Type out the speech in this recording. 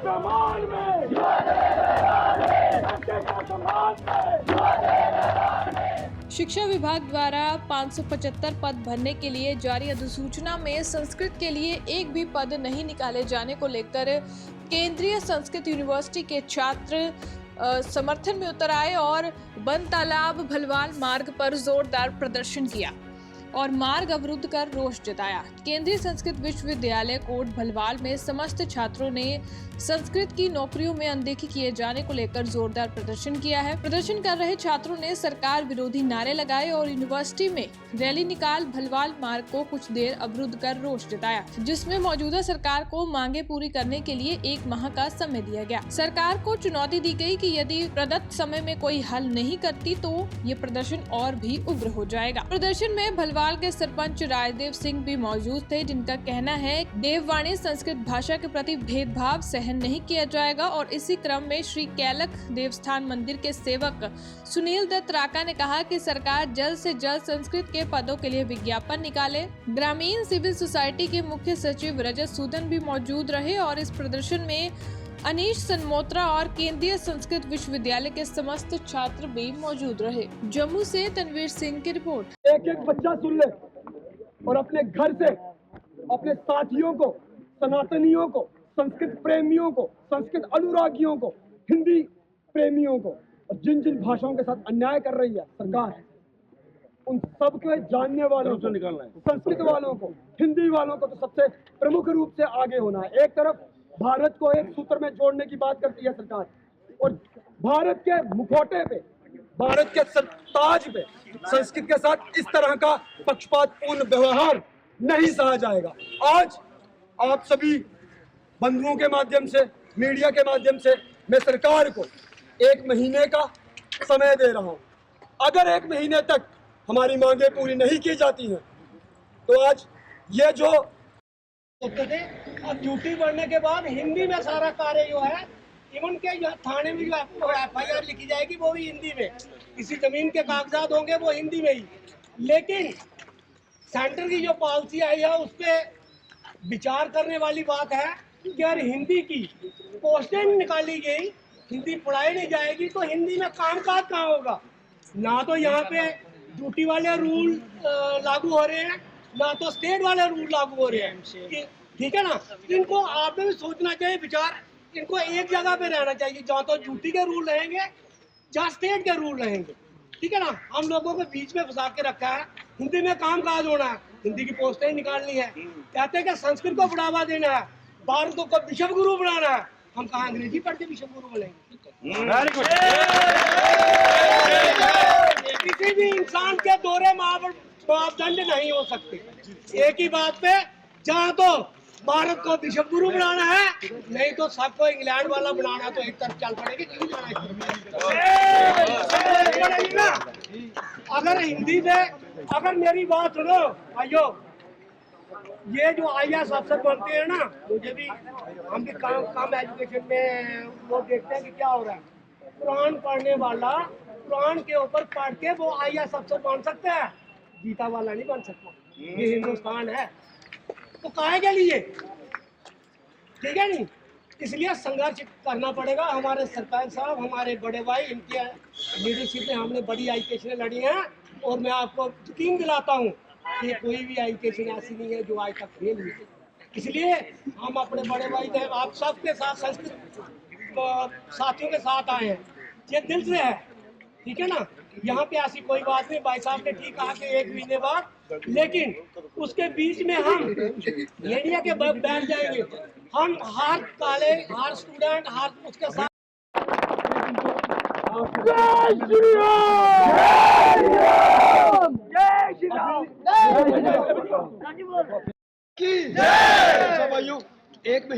सम्मान में, बच्चे का सम्मान में। शिक्षा विभाग द्वारा 575 पद भरने के लिए जारी अधिसूचना में संस्कृत के लिए एक भी पद नहीं निकाले जाने को लेकर केंद्रीय संस्कृत यूनिवर्सिटी के छात्र समर्थन में उतर आए और बन तालाब भलवाल मार्ग पर जोरदार प्रदर्शन किया और मार्ग अवरुद्ध कर रोष जताया। केंद्रीय संस्कृत विश्वविद्यालय कोट भलवाल में समस्त छात्रों ने संस्कृत की नौकरियों में अनदेखी किए जाने को लेकर जोरदार प्रदर्शन किया है। प्रदर्शन कर रहे छात्रों ने सरकार विरोधी नारे लगाए और यूनिवर्सिटी में रैली निकाल भलवाल मार्ग को कुछ देर अवरुद्ध कर रोष जताया, जिसमें मौजूदा सरकार को मांगे पूरी करने के लिए 1 माह का समय दिया गया। सरकार को चुनौती दी गई कि यदि प्रदत्त समय में कोई हल नहीं करती तो ये प्रदर्शन और भी उग्र हो जाएगा। प्रदर्शन में भलवाल के सरपंच राजदेव सिंह भी मौजूद थे, जिनका कहना है देववाणी संस्कृत भाषा के प्रति भेदभाव सहन नहीं किया जाएगा। और इसी क्रम में श्री कैलक देवस्थान मंदिर के सेवक सुनील दत्त राका ने कहा कि सरकार जल्द से जल्द संस्कृत के पदों के लिए विज्ञापन निकाले। ग्रामीण सिविल सोसाइटी के मुख्य सचिव रजत सूदन भी मौजूद रहे और इस प्रदर्शन में अनीश सनमोत्रा और केंद्रीय संस्कृत विश्वविद्यालय के समस्त छात्र भी मौजूद रहे। जम्मू से तनवीर सिंह की रिपोर्ट। एक एक बच्चा सुन ले और अपने घर से अपने साथियों को, सनातनियों को, संस्कृत प्रेमियों को, संस्कृत अनुरागियों को, हिंदी प्रेमियों को और जिन जिन भाषाओं के साथ अन्याय कर रही है सरकार, उन सब के जानने वालों को, संस्कृत वालों को, हिंदी वालों को तो सबसे प्रमुख रूप से आगे होना है। एक तरफ भारत को एक सूत्र में जोड़ने की बात करती है सरकार और भारत के मुखौटे पे, भारत के ताज पे संस्कृत के साथ इस तरह का पक्षपातपूर्ण व्यवहार नहीं सहा जाएगा। आज आप सभी बंधुओं के माध्यम से, मीडिया के माध्यम से मैं सरकार को 1 महीने का समय दे रहा हूं। अगर 1 महीने तक हमारी मांगे पूरी नहीं की जाती हैं तो आज ये जो होते थे, अब ड्यूटी बढ़ने के बाद हिंदी में सारा कार्य जो है, इवन के थाने में जो FIR लिखी जाएगी वो भी हिंदी में, किसी जमीन के कागजात होंगे वो हिंदी में ही। लेकिन सेंटर की जो पॉलिसी आई है उस पर विचार करने वाली बात है कि अगर हिंदी की पोस्टें निकाली गई, हिंदी पढ़ाई नहीं जाएगी तो हिंदी में कामकाज कहाँ होगा। ना तो यहाँ पे ड्यूटी वाले रूल लागू हो रहे हैं, ना तो स्टेट वाले रूल लागू हो रहे हैं। ठीक है ना, इनको आपने भी सोचना चाहिए विचार, इनको एक जगह पे रहना चाहिए, जहाँ तो ड्यूटी के रूल रहेंगे, जहाँ स्टेट के रूल रहेंगे। ठीक है ना, हम लोगों को बीच में फंसा के रखा है। हिंदी में काम काज होना है, हिंदी की पोस्टें निकालनी है, कहते हैं कि संस्कृत को बढ़ावा देना है, भारत को विश्व गुरु बनाना है। हम कहाँ अंग्रेजी पढ़ के विश्व गुरु बनेंगे। किसी भी इंसान के दोहरे मापदंड नहीं हो सकते। एक ही बात पे, जहाँ तो भारत को विश्व गुरु बनाना है, नहीं तो सबको इंग्लैंड वाला बनाना, तो एक तरफ चल पड़ेगी। क्यों जाना अगर हिंदी में, अगर मेरी बात सुनो भाइयों, ये जो IAS अफसर बनते हैं ना, मुझे भी, हम भी काम एजुकेशन में वो देखते हैं कि क्या हो रहा है। कुरान पढ़ने वाला कुरान के ऊपर पढ़ के वो IAS अफसर बन सकता है, गीता वाला नहीं बन सकता। ये हिंदुस्तान है, तो काहे के लिए? ठीक है नहीं, इसलिए संघर्ष करना पड़ेगा। हमारे सरपंच साहब, हमारे बड़े भाई, इनके लीडरशिप में हमने बड़ी एजुकेशनें लड़ी हैं और मैं आपको यकीन दिलाता हूँ कि कोई भी एजुकेशन ऐसी नहीं है जो आज तक फेल हुई। इसलिए हम अपने बड़े भाई थे, आप सबके साथ, संस्कृत साथियों के साथ आए हैं, ये दिल से है। ठीक है ना, यहाँ पे ऐसी कोई बात नहीं। भाई साहब ने ठीक कहा कि 1 महीने बाद, लेकिन उसके बीच में हम मीडिया के बैठ जाएंगे। हम हर कॉलेज, हर स्टूडेंट, हर उसके साथ भाइयों 1 महीने